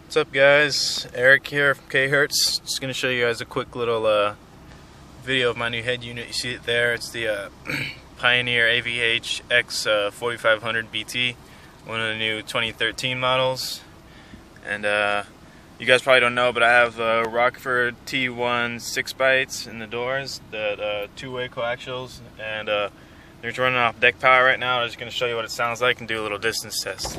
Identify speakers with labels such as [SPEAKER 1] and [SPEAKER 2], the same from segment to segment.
[SPEAKER 1] What's up, guys? Eric here from K-Hertz. Just going to show you guys a quick little video of my new head unit. You see it there. It's the Pioneer AVH-X4500BT, one of the new 2013 models. And you guys probably don't know, but I have Rockford T1 6 bytes in the doors, the two-way coaxials, and they're running off deck power right now. I'm just going to show you what it sounds like and do a little distance test.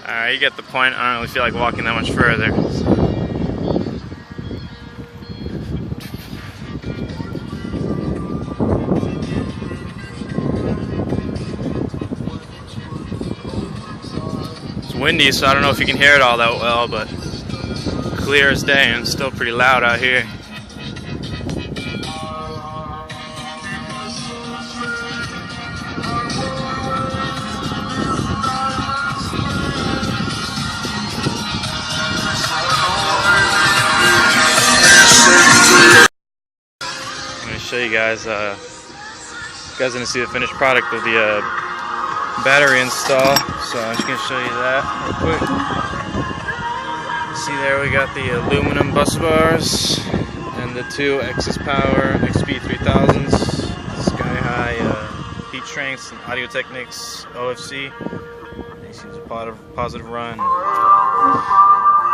[SPEAKER 1] Alright, you get the point. I don't really feel like walking that much further. It's windy, so I don't know if you can hear it all that well, but clear as day, and it's still pretty loud out here. Show you guys. You guys gonna see the finished product of the battery install. So I'm just gonna show you that real quick. See there, we got the aluminum bus bars and the two X's Power XP3000s, Sky High heat shrinks and Audio Technics OFC. You see it's a positive run.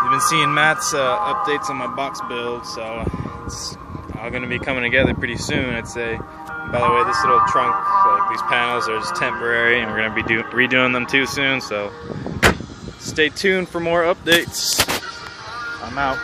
[SPEAKER 1] You've been seeing Matt's updates on my box build, so it's all going to be coming together pretty soon, I'd say. By the way, this little trunk, like these panels, are just temporary, and we're going to be redoing them too soon, so stay tuned for more updates. I'm out.